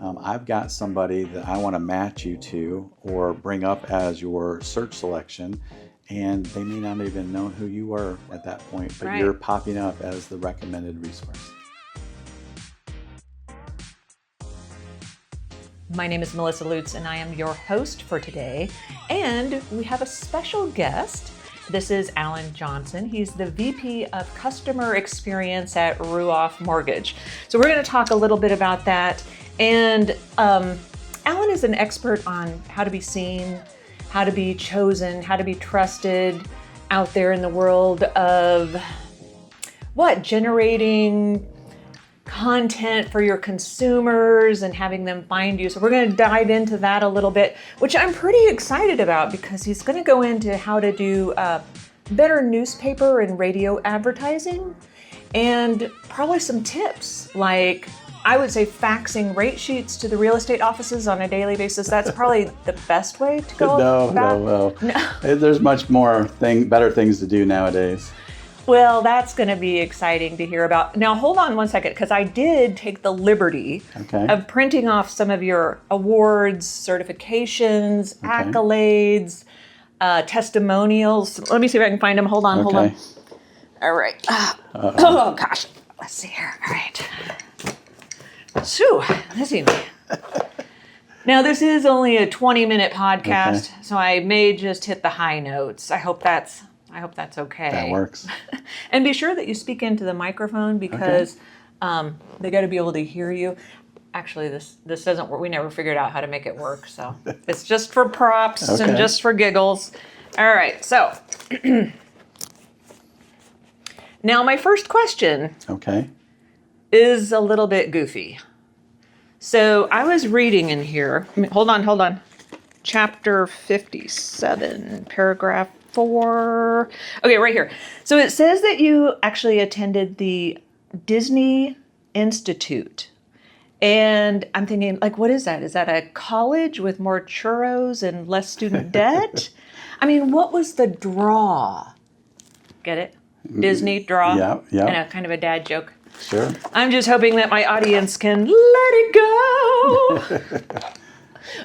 I've got somebody that I want to match you to or bring up as your search selection, and they may not even know who you were at that point, but you're popping up as the recommended resource. My name is Melissa Lutz, and I am your host for today. And we have a special guest. This is Alan Johnson. He's the VP of Customer Experience at Ruoff Mortgage. So we're going to talk a little bit about that. And Alan is an expert on how to be seen, how to be chosen, how to be trusted out there in the world of generating content for your consumers and having them find you. So we're going to dive into that a little bit, which I'm pretty excited about because he's going to go into how to do better newspaper and radio advertising and probably some tips like I would say faxing rate sheets to the real estate offices on a daily basis. That's probably the best way to go about. No. There's much more better things to do nowadays. Well, that's going to be exciting to hear about. Now, hold on one second, because I did take the liberty of printing off some of your awards, certifications, accolades, testimonials. Let me see if I can find them. Hold on. All right. Oh, gosh. Let's see here. All right. Phew, this is Now, this is only a 20-minute podcast, so I may just hit the high notes. I hope that's okay. That works. And be sure that you speak into the microphone because they got to be able to hear you. Actually, this doesn't work. We never figured out how to make it work, so it's just for props and just for giggles. All right, so now my first question is a little bit goofy. So I was reading in here. Hold on. Chapter 57, paragraph 4. Okay, right here. So it says that you actually attended the Disney Institute. And I'm thinking, like, what is that? Is that a college with more churros and less student debt? I mean, what was the draw? Get it? Disney draw? Yeah. And a kind of a dad joke. Sure. I'm just hoping that my audience can let it go.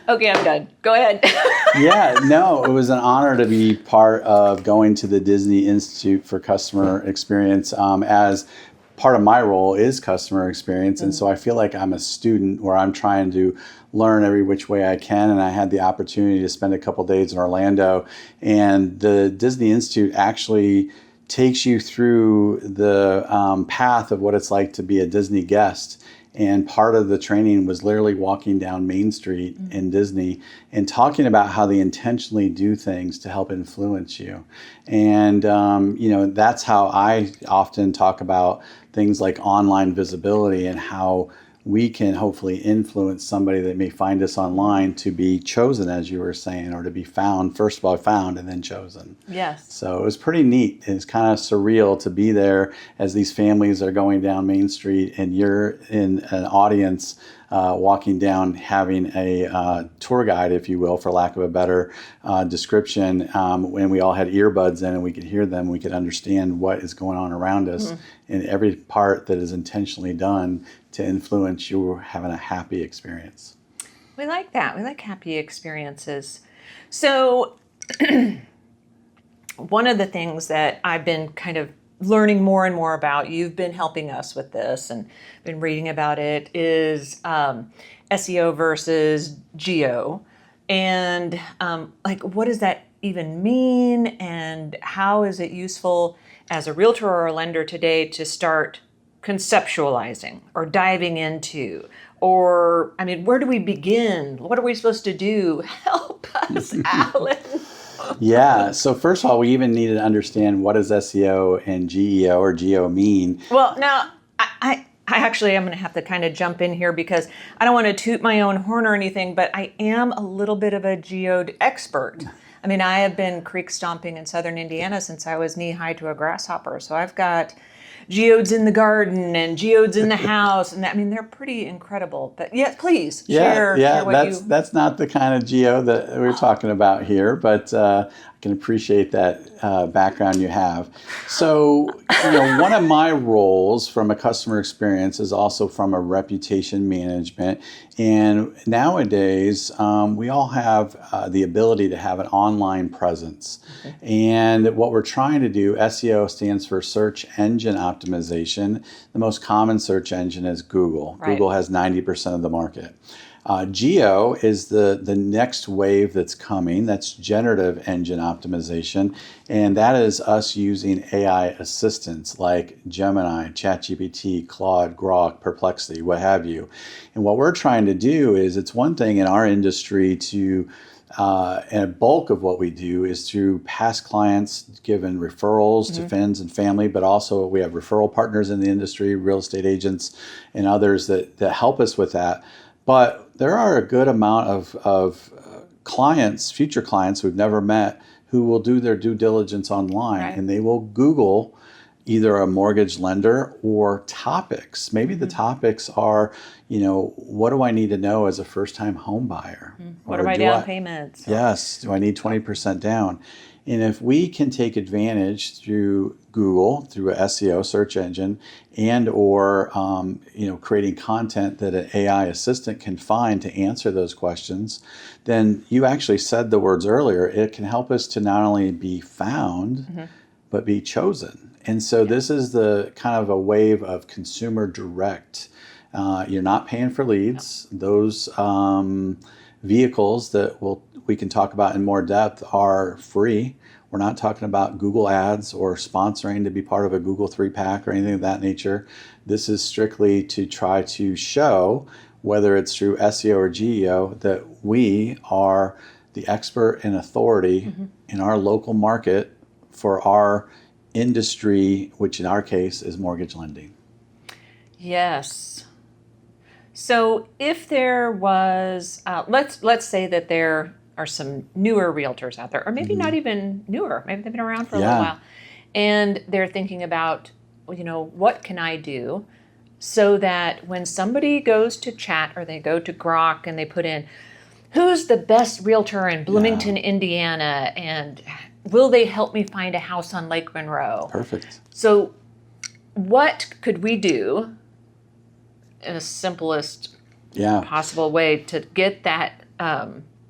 Okay, I'm done. Go ahead. It was an honor to be part of going to the Disney Institute for Customer Experience as part of my role is customer experience. And so I feel like I'm a student where I'm trying to learn every which way I can. And I had the opportunity to spend a couple days in Orlando. And the Disney Institute actually takes you through the path of what it's like to be a Disney guest. And part of the training was literally walking down Main Street in Disney and talking about how they intentionally do things to help influence you. And, that's how I often talk about things like online visibility and how we can hopefully influence somebody that may find us online to be chosen, as you were saying, or to be found, first of all, found and then chosen. Yes. So it was pretty neat. It's kind of surreal to be there as these families are going down Main Street and you're in an audience walking down, having a tour guide, if you will, for lack of a better description. When we all had earbuds in and we could hear them, we could understand what is going on around us in every part that is intentionally done to influence you having a happy experience. We like that. We like happy experiences. So one of the things that I've been kind of learning more and more about, you've been helping us with this and been reading about it, is SEO versus geo. And what does that even mean? And how is it useful as a realtor or a lender today to start conceptualizing or diving into? Or, where do we begin? What are we supposed to do? Help us, Alan. Yeah. So first of all, we even need to understand what does SEO and GEO or geo mean. Well, now I actually am going to have to kind of jump in here because I don't want to toot my own horn or anything, but I am a little bit of a geode expert. I have been creek stomping in southern Indiana since I was knee high to a grasshopper. So I've got geodes in the garden and geodes in the house, and they're pretty incredible. But please share what that's not the kind of geo that we're talking about here, but I can appreciate that background you have. So, one of my roles from a customer experience is also from a reputation management. And nowadays, we all have the ability to have an online presence. Okay. And what we're trying to do, SEO stands for Search Engine Optimization. The most common search engine is Google. Right. Google has 90% of the market. Geo is the next wave that's coming. That's Generative Engine Optimization. And that is us using AI assistants like Gemini, ChatGPT, Claude, Grok, Perplexity, what have you. And what we're trying to do is, it's one thing in our industry to, and a bulk of what we do is through past clients given referrals to friends and family, but also we have referral partners in the industry, real estate agents and others that help us with that. But there are a good amount of clients, future clients we've never met, who will do their due diligence online, right. And they will Google either a mortgage lender or topics. Maybe the topics are, what do I need to know as a first-time home buyer? What are my down payments? Yes. Do I need 20% down? And if we can take advantage through Google, through a SEO search engine, and or creating content that an AI assistant can find to answer those questions, then you actually said the words earlier. It can help us to not only be found, but be chosen. And so this is the kind of a wave of consumer direct. You're not paying for leads. Those vehicles that we can talk about in more depth are free. We're not talking about Google ads or sponsoring to be part of a Google 3-pack or anything of that nature. This is strictly to try to show, whether it's through SEO or GEO, that we are the expert and authority in our local market for our industry, which in our case is mortgage lending. Yes. So if there was, let's say that there are some newer realtors out there, or maybe not even newer, maybe they've been around for a little while, and they're thinking about, what can I do so that when somebody goes to chat or they go to Grok and they put in, who's the best realtor in Bloomington, Indiana, and will they help me find a house on Lake Monroe? Perfect. So what could we do in the simplest possible way to get that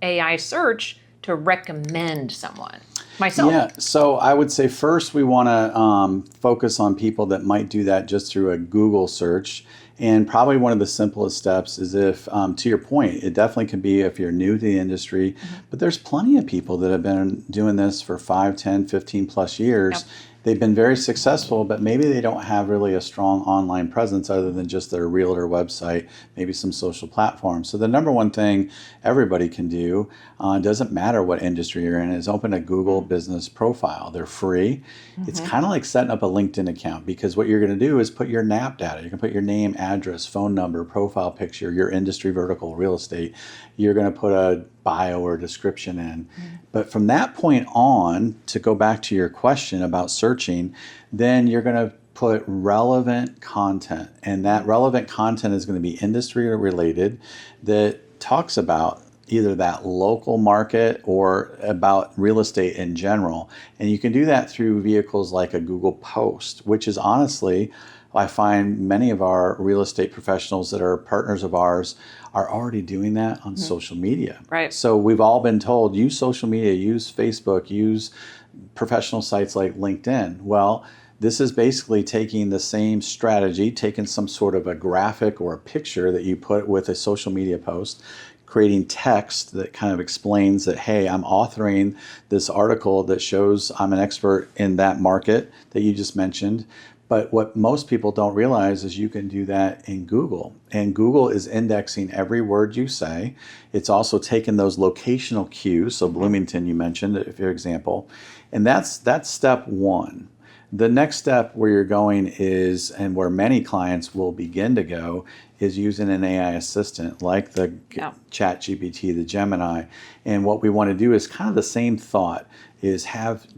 AI search to recommend someone? Myself. Yeah, so I would say first we want to focus on people that might do that just through a Google search. And probably one of the simplest steps is if, to your point, it definitely can be if you're new to the industry, but there's plenty of people that have been doing this for 5, 10, 15 plus years. Yep. They've been very successful, but maybe they don't have really a strong online presence other than just their realtor website, maybe some social platforms. So the number one thing everybody can do, doesn't matter what industry you're in, is open a Google business profile. They're free. It's kind of like setting up a LinkedIn account, because what you're going to do is put your NAP data. You can put your name, address, phone number, profile picture, your industry vertical, real estate. You're going to put a bio or description in. But from that point on, to go back to your question about searching, then you're going to put relevant content. And that relevant content is going to be industry related, that talks about either that local market or about real estate in general. And you can do that through vehicles like a Google post, which is honestly, I find many of our real estate professionals that are partners of ours are already doing that on social media. Right. So we've all been told, use social media, use Facebook, use professional sites like LinkedIn. Well, this is basically taking the same strategy, taking some sort of a graphic or a picture that you put with a social media post, creating text that kind of explains that, hey, I'm authoring this article that shows I'm an expert in that market that you just mentioned. But what most people don't realize is you can do that in Google. And Google is indexing every word you say. It's also taking those locational cues. So Bloomington, you mentioned, for example. And that's step one. The next step where you're going is, and where many clients will begin to go, is using an AI assistant like the ChatGPT, the Gemini. And what we want to do is kind of the same thought, is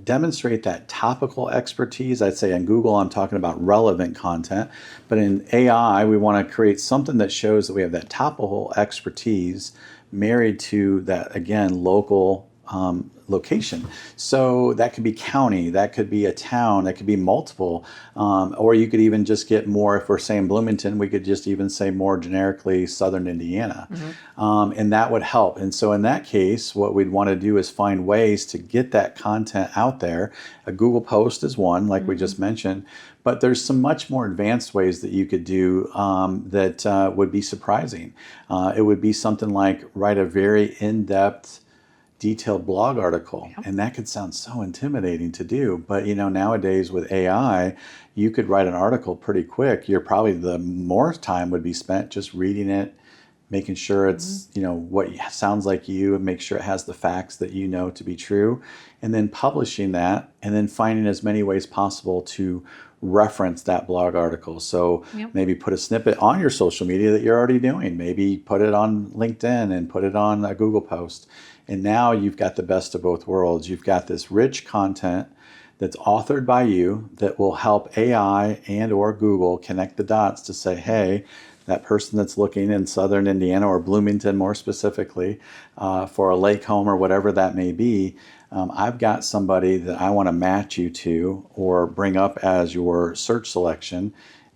demonstrate that topical expertise. I'd say in Google, I'm talking about relevant content, but in AI, we want to create something that shows that we have that topical expertise married to that, again, local location. So that could be county, that could be a town, that could be multiple, or you could even just get more. If we're saying Bloomington, we could just even say more generically Southern Indiana, and that would help. And so in that case, what we'd want to do is find ways to get that content out there. A Google post is one, like we just mentioned, but there's some much more advanced ways that you could do that would be surprising. It would be something like write a very in-depth, detailed blog article. And that could sound so intimidating to do, but nowadays with AI, you could write an article pretty quick. The more time would be spent just reading it, making sure it's what sounds like you, and make sure it has the facts that you know to be true, and then publishing that, and then finding as many ways possible to reference that blog article. So maybe put a snippet on your social media that you're already doing, maybe put it on LinkedIn and put it on a Google post. And now you've got the best of both worlds. You've got this rich content that's authored by you that will help AI and or Google connect the dots to say, hey, that person that's looking in Southern Indiana or Bloomington more specifically for a lake home or whatever that may be, I've got somebody that I want to match you to or bring up as your search selection.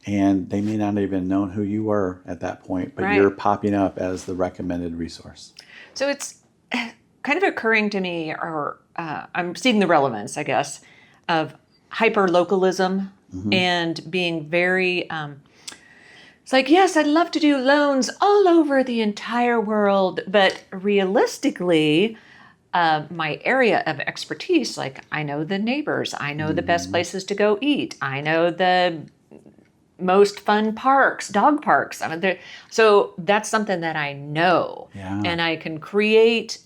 And they may not even know who you were at that point, but you're popping up as the recommended resource. So it's kind of occurring to me, or I'm seeing the relevance, I guess, of hyper-localism and being very, it's like, yes, I'd love to do loans all over the entire world, but realistically, my area of expertise, like I know the neighbors, I know the best places to go eat, I know the most fun parks, dog parks. So that's something that I know, and I can create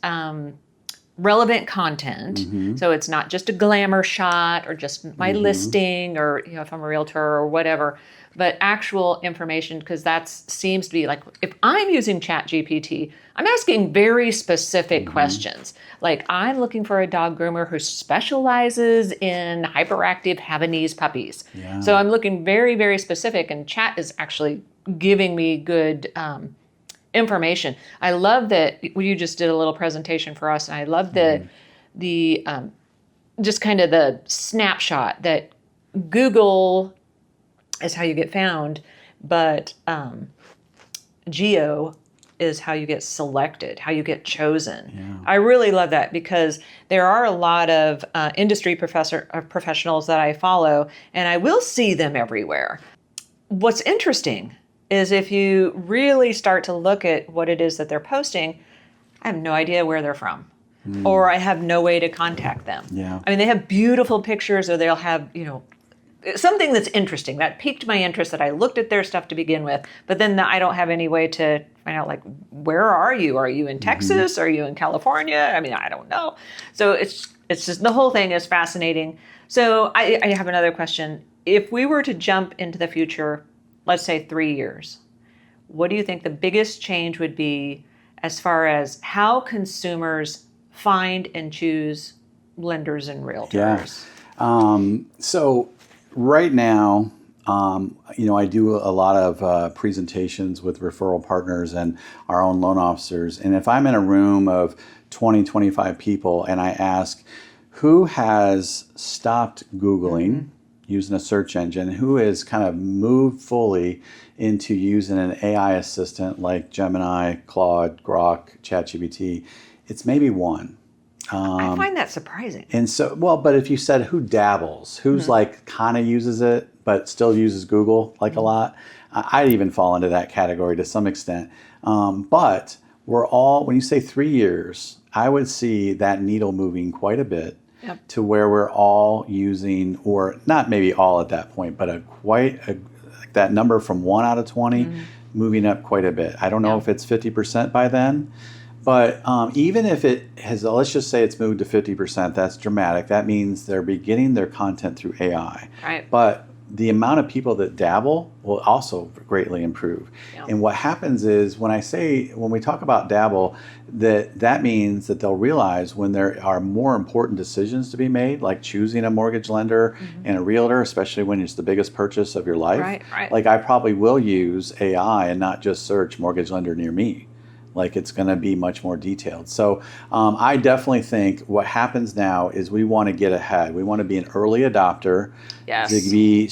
relevant content. So it's not just a glamour shot or just my listing, or if I'm a realtor or whatever, but actual information, because that seems to be like, if I'm using ChatGPT, I'm asking very specific questions. Like, I'm looking for a dog groomer who specializes in hyperactive Havanese puppies. So I'm looking very, very specific, and Chat is actually giving me good information. I love that you just did a little presentation for us, and I love the just kind of the snapshot that Google is how you get found, but geo is how you get selected, how you get chosen. I really love that, because there are a lot of industry professionals that I follow, and I will see them everywhere. What's interesting is if you really start to look at what it is that they're posting, I have no idea where they're from, or I have no way to contact them. I mean, they have beautiful pictures, or they'll have, something that's interesting that piqued my interest, that I looked at their stuff to begin with, but then I don't have any way to find out, like, where are you? Are you in Texas? Are you in California? I mean, I don't know. So it's just, the whole thing is fascinating. So I have another question. If we were to jump into the future, let's say 3 years, what do you think the biggest change would be as far as how consumers find and choose lenders and realtors? So right now, I do a lot of presentations with referral partners and our own loan officers. And if I'm in a room of 20, 25 people and I ask, who has stopped Googling using a search engine, who has kind of moved fully into using an AI assistant like Gemini, Claude, Grok, ChatGPT, it's maybe one. I find that surprising. And so, but if you said who dabbles, who's like kind of uses it, but still uses Google like a lot, I'd even fall into that category to some extent. But we're all, when you say 3 years, I would see that needle moving quite a bit to where we're all using, or not maybe all at that point, but that number from 1 out of 20 moving up quite a bit. I don't know if it's 50% by then. But even if it has, let's just say it's moved to 50%, that's dramatic. That means they're beginning their content through AI. Right. But the amount of people that dabble will also greatly improve. And what happens is, when we talk about dabble, that means that they'll realize when there are more important decisions to be made, like choosing a mortgage lender and a realtor, especially when it's the biggest purchase of your life. Right. Like, I probably will use AI and not just search mortgage lender near me. Like it's going to be much more detailed. So I definitely think what happens now is we want to get ahead. We want to be an early adopter. Yes.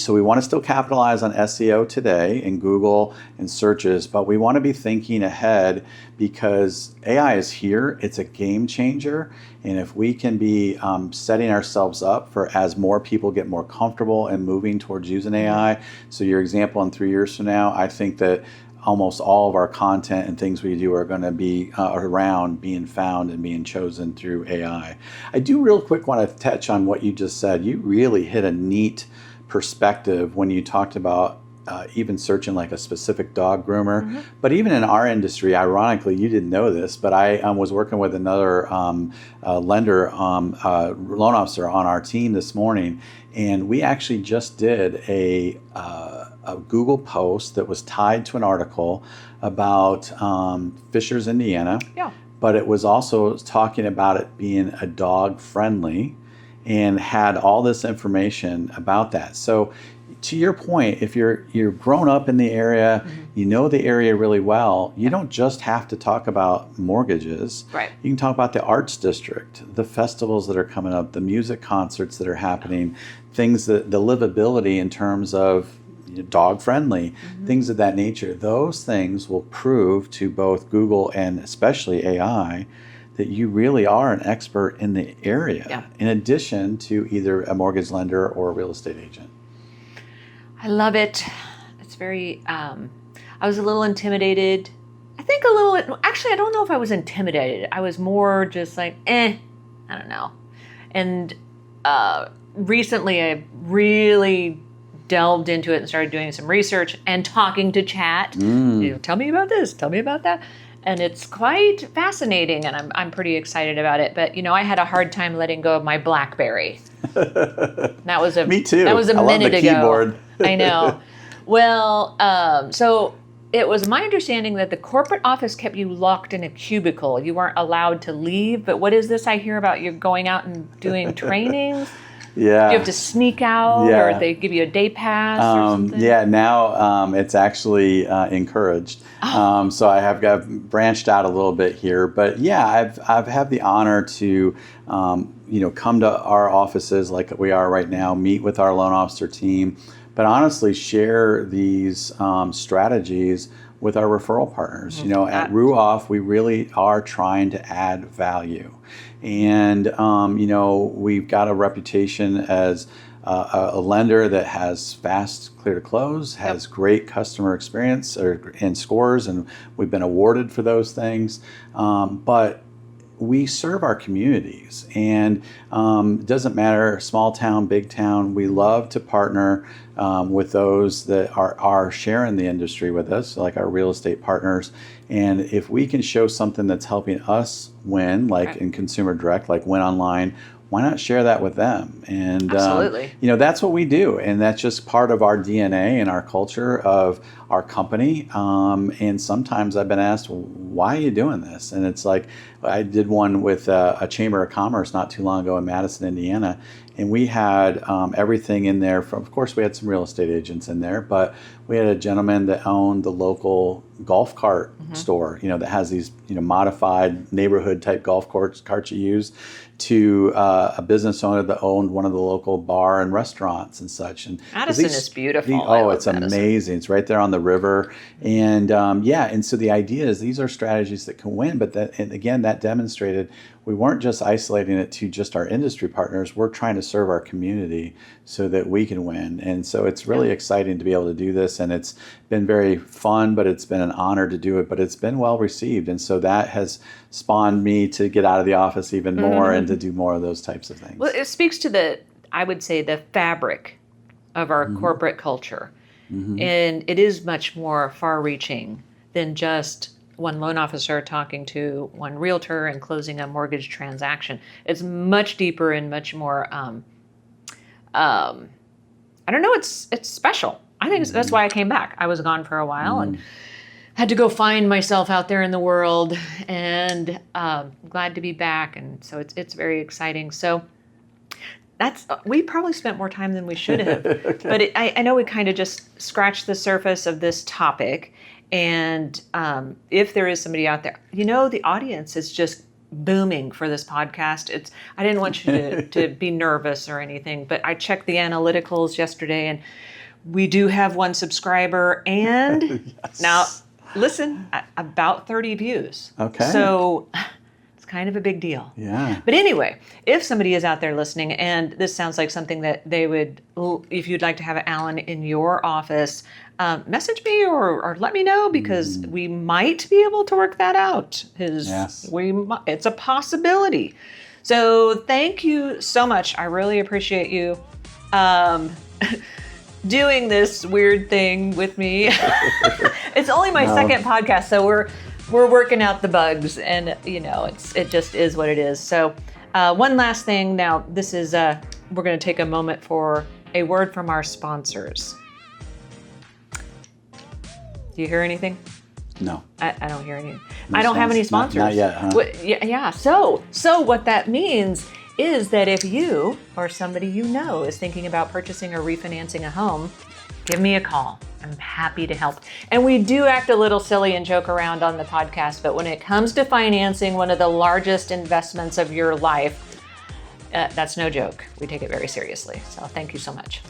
So we want to still capitalize on SEO today in Google and searches, but we want to be thinking ahead because AI is here. It's a game changer. And if we can be setting ourselves up for as more people get more comfortable and moving towards using AI. So your example in 3 years from now, I think that almost all of our content and things we do are going to be around being found and being chosen through AI. I do real quick want to touch on what you just said. You really hit a neat perspective when you talked about even searching like a specific dog groomer. But even in our industry, ironically, you didn't know this, but I was working with another lender, loan officer on our team this morning, and we actually just did a Google post that was tied to an article about Fishers, Indiana. Yeah. But it was also talking about it being a dog friendly and had all this information about that. So to your point, if you're grown up in the area, you know the area really well, you don't just have to talk about mortgages. Right. You can talk about the arts district, the festivals that are coming up, the music concerts that are happening, things that the livability in terms of dog friendly, things of that nature. Those things will prove to both Google and especially AI that you really are an expert in the area, in addition to either a mortgage lender or a real estate agent. I love it. It's very, I was a little intimidated. Actually, I don't know if I was intimidated. I was more just like, I don't know. And recently I really delved into it and started doing some research and talking to chat. Tell me about this, tell me about that. And it's quite fascinating, and I'm pretty excited about it. But I had a hard time letting go of my BlackBerry. That was Me too. That was a minute ago. Keyboard. I know. Well, so it was my understanding that the corporate office kept you locked in a cubicle. You weren't allowed to leave. But what is this I hear about? You're going out and doing trainings? Yeah. Do you have to sneak out, or they give you a day pass or something? Yeah, now it's actually encouraged. So I have branched out a little bit here, but yeah, I've had the honor to come to our offices like we are right now, meet with our loan officer team, but honestly share these strategies with our referral partners. At Ruoff, we really are trying to add value. And, we've got a reputation as a lender that has fast, clear to close, has great customer experience and scores, and we've been awarded for those things. But we serve our communities, and it doesn't matter, small town, big town, we love to partner with those that are sharing the industry with us, like our real estate partners. And if we can show something that's helping us win, like in consumer direct, like win online, why not share that with them? And absolutely, that's what we do, and that's just part of our DNA and our culture of our company. And sometimes I've been asked, why are you doing this? And it's like, I did one with a Chamber of Commerce not too long ago in Madison, Indiana, and we had everything in there. Of course, we had some real estate agents in there, but we had a gentleman that owned the local golf cart store, that has these modified neighborhood type golf carts you use, to a business owner that owned one of the local bar and restaurants and such. And Madison is beautiful. It's amazing. It's right there on the river. And and so the idea is these are strategies that can win, but that demonstrated we weren't just isolating it to just our industry partners. We're trying to serve our community so that we can win. And so it's really exciting to be able to do this, and it's been very fun, but it's been an honor to do it, but it's been well received. And so that has spawned me to get out of the office even more and to do more of those types of things. Well, it speaks to I would say, the fabric of our corporate culture. And it is much more far-reaching than just one loan officer talking to one realtor and closing a mortgage transaction. It's much deeper and much more, I don't know, it's special. I think that's why I came back. I was gone for a while and had to go find myself out there in the world, and glad to be back. And so it's very exciting. So we probably spent more time than we should have, but I know we kind of just scratched the surface of this topic. And if there is somebody out there, the audience is just booming for this podcast. I didn't want you to be nervous or anything, but I checked the analyticals yesterday, and we do have one subscriber, and yes. now listen, about 30 views. Okay. So it's kind of a big deal. Yeah. But anyway, if somebody is out there listening and this sounds like something that they would, if you'd like to have Alan in your office, message me or let me know, because we might be able to work that out. Yes. It's a possibility. So thank you so much. I really appreciate you doing this weird thing with me. It's only my second podcast, so we're working out the bugs, and it just is what it is. So one last thing. Now this is we're going to take a moment for a word from our sponsors. Do you hear anything? No. I don't hear anything. I don't have any sponsors. Not yet, huh? Yeah. So what that means is that if you or somebody is thinking about purchasing or refinancing a home, give me a call. I'm happy to help. And we do act a little silly and joke around on the podcast, but when it comes to financing one of the largest investments of your life, that's no joke. We take it very seriously. So thank you so much.